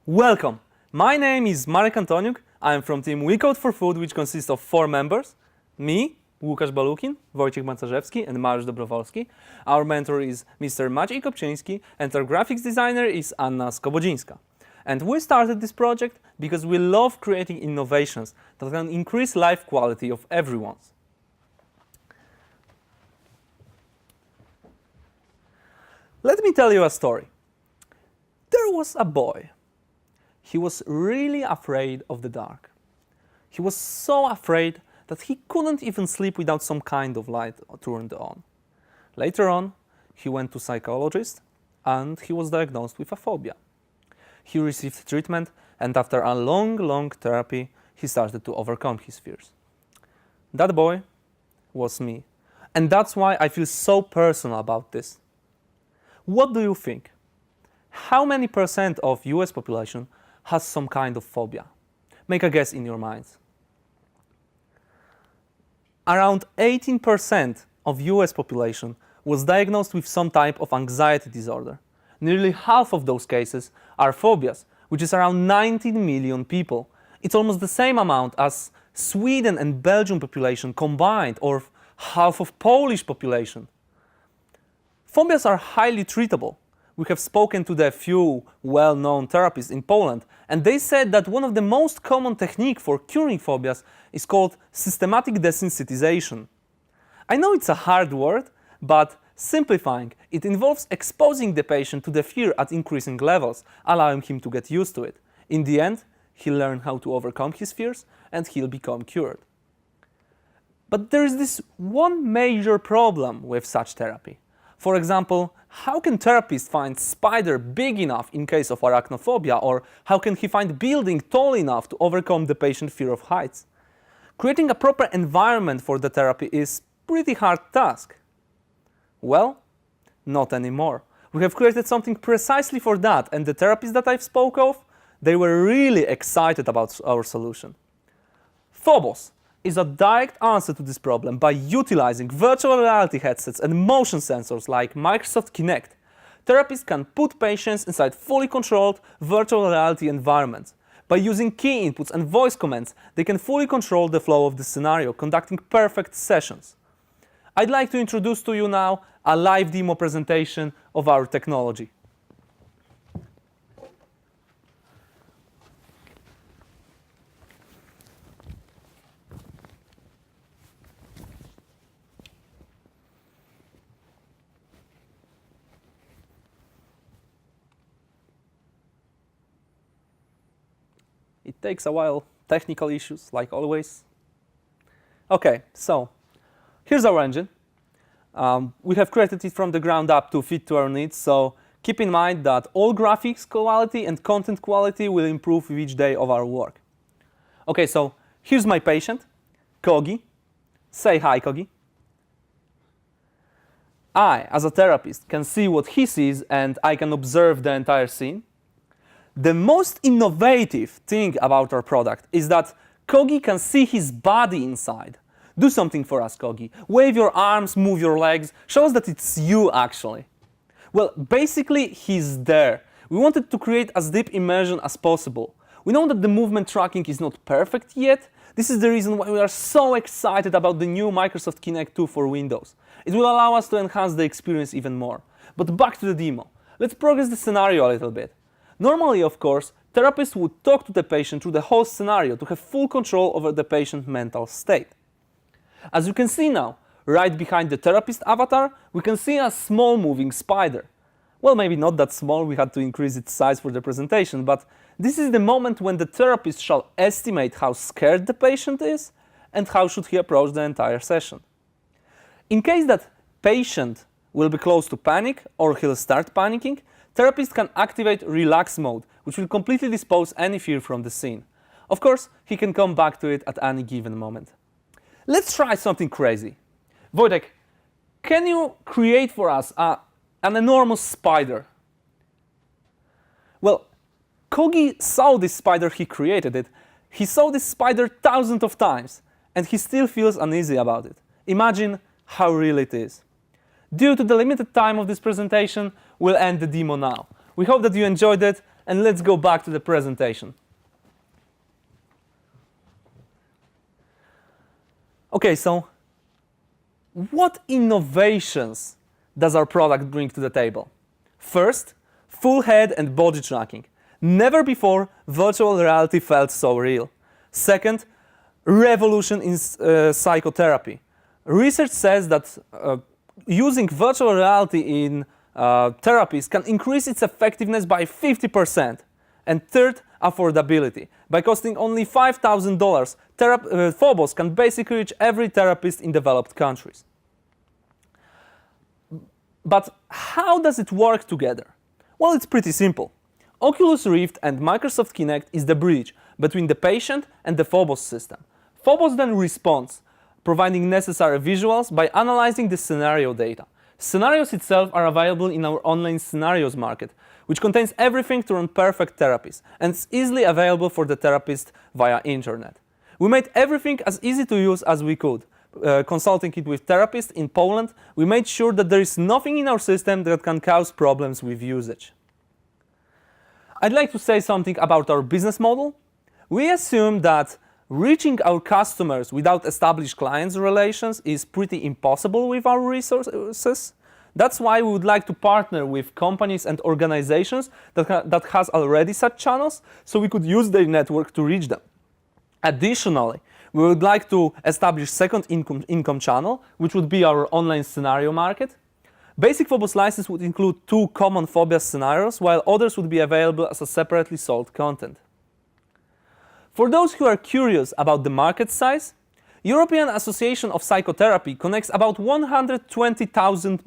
Welcome! My name is Marek Antoniuk. I am from team We Code for Food, which consists of 4 members. Me, Łukasz Balukin, Wojciech Macarzewski, and Mariusz Dobrowolski. Our mentor is Mr. Maciej Kopczyński, and our graphics designer is Anna Skobodzińska. And we started this project because we love creating innovations that can increase life quality of everyone. Let me tell you a story. There was a boy. He was really afraid of the dark. He was so afraid that he couldn't even sleep without some kind of light turned on. Later on, he went to a psychologist and he was diagnosed with a phobia. He received treatment, and after a long therapy, he started to overcome his fears. That boy was me. And that's why I feel so personal about this. What do you think? How many percent of US population has some kind of phobia? Make a guess in your minds. Around 18% of US population was diagnosed with some type of anxiety disorder. Nearly half of those cases are phobias, which is around 19 million people. It's almost the same amount as Sweden and Belgium population combined, or half of Polish population. Phobias are highly treatable. We have spoken to the few well-known therapists in Poland, and they said that one of the most common techniques for curing phobias is called systematic desensitization. I know it's a hard word, but simplifying, it involves exposing the patient to the fear at increasing levels, allowing him to get used to it. In the end, he'll learn how to overcome his fears and he'll become cured. But there is this one major problem with such therapy. For example, how can therapists find spider big enough in case of arachnophobia, or how can he find building tall enough to overcome the patient's fear of heights? Creating a proper environment for the therapy is pretty hard task. Well, not anymore. We have created something precisely for that, and the therapists that I've spoke of, they were really excited about our solution. Phobos is a direct answer to this problem by utilizing virtual reality headsets and motion sensors like Microsoft Kinect. Therapists can put patients inside fully controlled virtual reality environments. By using key inputs and voice commands, they can fully control the flow of the scenario, conducting perfect sessions. I'd like to introduce to you now a live demo presentation of our technology. It takes a while, technical issues, like always. Okay, so here's our engine. We have created it from the ground up to fit to our needs, so keep in mind that all graphics quality and content quality will improve with each day of our work. Okay, so here's my patient, Kogi. Say hi, Kogi. I, as a therapist, can see what he sees and I can observe the entire scene. The most innovative thing about our product is that Kogi can see his body inside. Do something for us, Kogi. Wave your arms, move your legs, show us that it's you actually. Well, basically, he's there. We wanted to create as deep immersion as possible. We know that the movement tracking is not perfect yet. This is the reason why we are so excited about the new Microsoft Kinect 2 for Windows. It will allow us to enhance the experience even more. But back to the demo. Let's progress the scenario a little bit. Normally, of course, therapists would talk to the patient through the whole scenario to have full control over the patient's mental state. As you can see now, right behind the therapist avatar, we can see a small moving spider. Well, maybe not that small, we had to increase its size for the presentation, but this is the moment when the therapist shall estimate how scared the patient is and how should he approach the entire session. In case that patient will be close to panic or he'll start panicking, therapist can activate relax mode, which will completely dispose any fear from the scene. Of course, he can come back to it at any given moment. Let's try something crazy. Wojtek, can you create for us an enormous spider? Well, Kogi saw this spider, he created it. He saw this spider thousands of times, and he still feels uneasy about it. Imagine how real it is. Due to the limited time of this presentation, we'll end the demo now. We hope that you enjoyed it, and let's go back to the presentation. Okay, so what innovations does our product bring to the table? First, full head and body tracking. Never before virtual reality felt so real. Second, revolution in psychotherapy. Research says that using virtual reality in therapies can increase its effectiveness by 50%. And third, affordability. By costing only $5,000, Phobos can basically reach every therapist in developed countries. But how does it work together? Well, it's pretty simple. Oculus Rift and Microsoft Kinect is the bridge between the patient and the Phobos system. Phobos then responds, providing necessary visuals by analyzing the scenario data. Scenarios itself are available in our online scenarios market, which contains everything to run perfect therapies, and it's easily available for the therapist via internet. We made everything as easy to use as we could. Consulting it with therapists in Poland, we made sure that there is nothing in our system that can cause problems with usage. I'd like to say something about our business model. We assume that reaching our customers without established client relations is pretty impossible with our resources. That's why we would like to partner with companies and organizations that has already such channels, so we could use their network to reach them. Additionally, we would like to establish second income channel, which would be our online scenario market. Basic Phobos license would include 2 common phobia scenarios, while others would be available as a separately sold content. For those who are curious about the market size, European Association of Psychotherapy connects about 120,000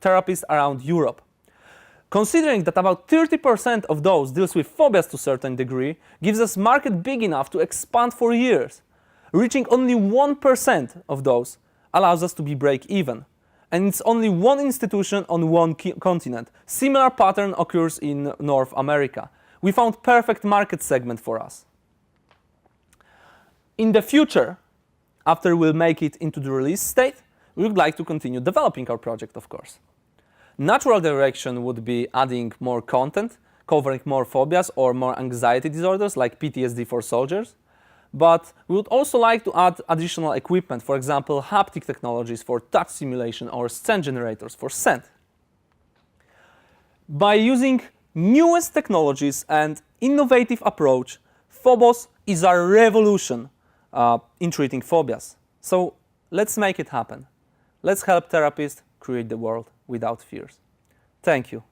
therapists around Europe. Considering that about 30% of those deals with phobias to a certain degree, gives us market big enough to expand for years. Reaching only 1% of those allows us to be break-even. And it's only one institution on one continent. Similar pattern occurs in North America. We found perfect market segment for us. In the future, after we'll make it into the release state, we would like to continue developing our project, of course. Natural direction would be adding more content, covering more phobias or more anxiety disorders like PTSD for soldiers. But we would also like to add additional equipment, for example, haptic technologies for touch simulation or scene generators for scent. By using newest technologies and innovative approach, Phobos is a revolution in treating phobias. So let's make it happen. Let's help therapists create the world without fears. Thank you.